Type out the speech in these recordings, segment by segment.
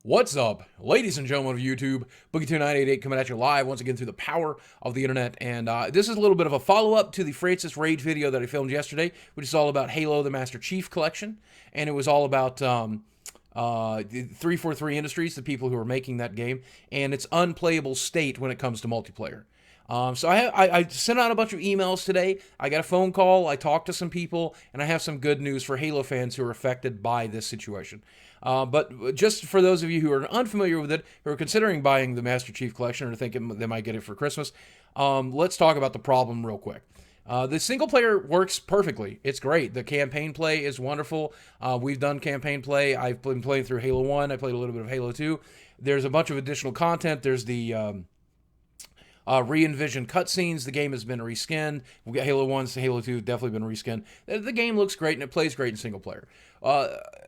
What's up, ladies and gentlemen of YouTube? Boogie2988 coming at you live once again through the power of the internet. And this is a little bit of a follow-up to the Francis Rage video that I filmed yesterday, which is all about Halo the Master Chief Collection. And it was all about 343 Industries, the people who are making that game, and its unplayable state when it comes to multiplayer. So I sent out a bunch of emails today. I got a phone call. I talked to some people, and I have some good news for Halo fans who are affected by this situation. But just for those of you who are unfamiliar with it, who are considering buying the Master Chief Collection or thinking they might get it for Christmas, let's talk about the problem real quick. The single player works perfectly. It's great. The campaign play is wonderful. We've done campaign play. I've been playing through Halo 1. I played a little bit of Halo 2. There's a bunch of additional content. There's the re-envisioned cutscenes. The game has been reskinned. We got Halo 1 to Halo 2 definitely been reskinned. The game looks great and it plays great in single player.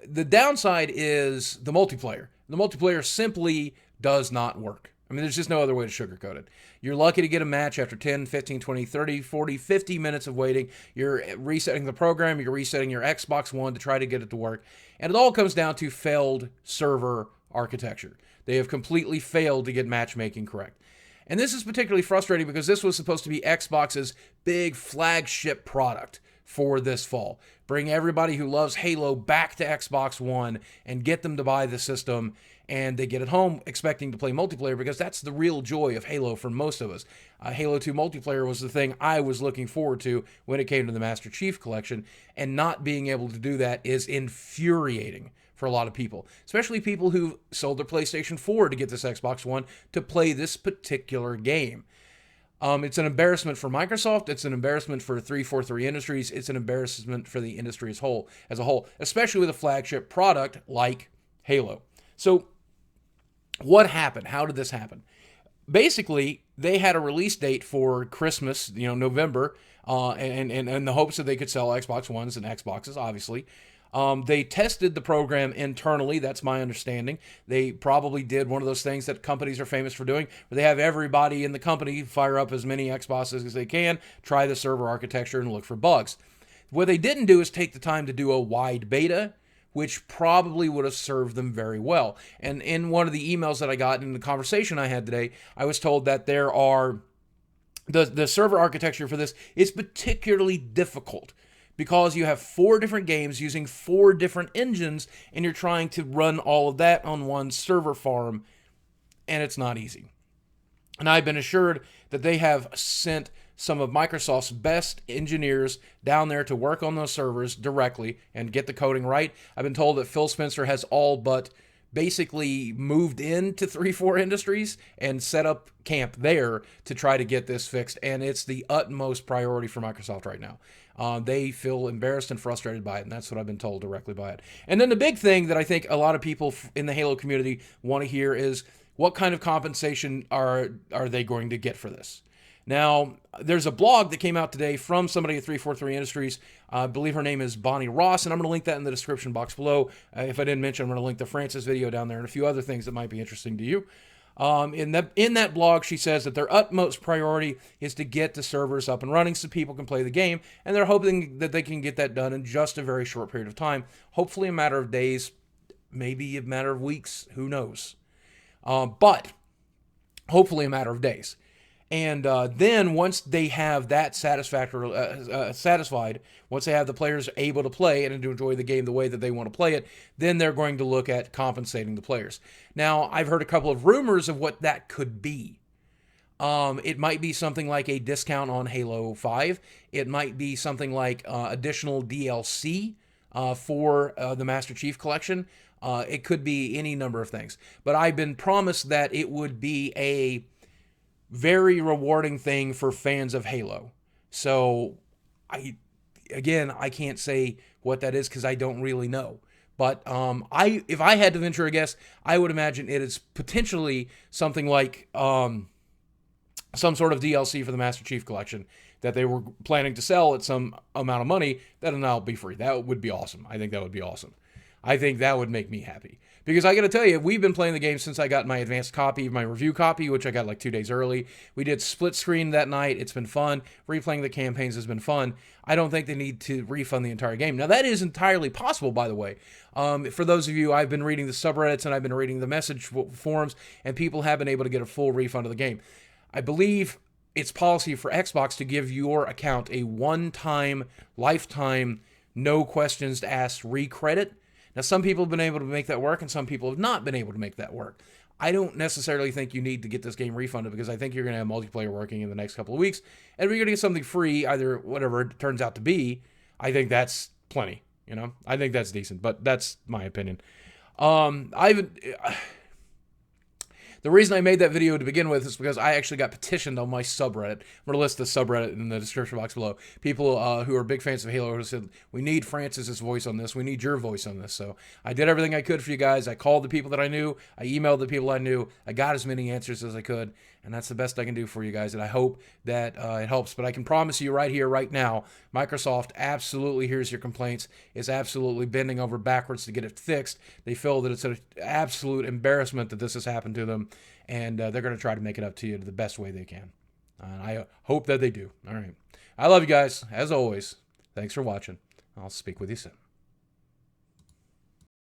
The downside is the multiplayer. The multiplayer simply does not work. I mean, there's just no other way to sugarcoat it. You're lucky to get a match after 10, 15, 20, 30, 40, 50 minutes of waiting. You're resetting the program. You're resetting your Xbox One to try to get it to work. And it all comes down to failed server architecture. They have completely failed to get matchmaking correct. And this is particularly frustrating because this was supposed to be Xbox's big flagship product for this fall. Bring everybody who loves Halo back to Xbox One and get them to buy the system, and they get it home expecting to play multiplayer because that's the real joy of Halo for most of us. Halo 2 multiplayer was the thing I was looking forward to when it came to the Master Chief Collection, and not being able to do that is infuriating for a lot of people, especially people who sold their PlayStation 4 to get this Xbox One to play this particular game. It's an embarrassment for Microsoft. It's an embarrassment for 343 Industries. It's an embarrassment for the industry as a whole, especially with a flagship product like Halo. So what happened? How did this happen? Basically, they had a release date for Christmas, November, and in the hopes that they could sell Xbox Ones and Xboxes, obviously. They tested the program internally. That's my understanding. They probably did one of those things that companies are famous for doing, where they have everybody in the company fire up as many Xboxes as they can, try the server architecture, and look for bugs. What they didn't do is take the time to do a wide beta, which probably would have served them very well. And in one of the emails that I got in the conversation I had today, I was told that there are the server architecture for this is particularly difficult because you have 4 different games using 4 different engines, and you're trying to run all of that on one server farm, and it's not easy. And I've been assured that they have sent some of Microsoft's best engineers down there to work on those servers directly and get the coding right. I've been told that Phil Spencer has all but basically moved into 343 Industries and set up camp there to try to get this fixed, and it's the utmost priority for Microsoft right now. They feel embarrassed and frustrated by it, and that's what I've been told directly by it. And then the big thing that I think a lot of people in the Halo community want to hear is, what kind of compensation are they going to get for this? Now, there's a blog that came out today from somebody at 343 Industries. I believe her name is Bonnie Ross, and I'm going to link that in the description box below. If I didn't mention, I'm going to link the Francis video down there and a few other things that might be interesting to you. In that blog, she says that their utmost priority is to get the servers up and running so people can play the game, and they're hoping that they can get that done in just a very short period of time, hopefully a matter of days, maybe a matter of weeks, who knows. But hopefully a matter of days. And then once they have that satisfied, once they have the players able to play and to enjoy the game the way that they want to play it, then they're going to look at compensating the players. Now, I've heard a couple of rumors of what that could be. It might be something like a discount on Halo 5. It might be something like additional DLC for the Master Chief Collection. It could be any number of things. But I've been promised that it would be a very rewarding thing for fans of Halo. So, I can't say what that is because I don't really know. But if I had to venture a guess, I would imagine it is potentially something like some sort of DLC for the Master Chief Collection that they were planning to sell at some amount of money that'll now be free. That would be awesome. I think that would be awesome. I think that would make me happy. Because I got to tell you, we've been playing the game since I got my advanced copy, my review copy, which I got like 2 days early. We did split screen that night. It's been fun. Replaying the campaigns has been fun. I don't think they need to refund the entire game. Now, that is entirely possible, by the way. For those of you, I've been reading the subreddits and I've been reading the message forums, and people have been able to get a full refund of the game. I believe it's policy for Xbox to give your account a one-time, lifetime, no questions asked recredit. Now, some people have been able to make that work, and some people have not been able to make that work. I don't necessarily think you need to get this game refunded, because I think you're going to have multiplayer working in the next couple of weeks, and if you're going to get something free, either whatever it turns out to be, I think that's plenty. I think that's decent, but that's my opinion. The reason I made that video to begin with is because I actually got petitioned on my subreddit. I'm going to list the subreddit in the description box below. People who are big fans of Halo who said, we need Francis's voice on this. We need your voice on this. So I did everything I could for you guys. I called the people that I knew. I emailed the people I knew. I got as many answers as I could. And that's the best I can do for you guys. And I hope that it helps. But I can promise you right here, right now, Microsoft absolutely hears your complaints, is absolutely bending over backwards to get it fixed. They feel that it's an absolute embarrassment that this has happened to them. And they're going to try to make it up to you the best way they can. And I hope that they do. All right. I love you guys, as always. Thanks for watching. I'll speak with you soon.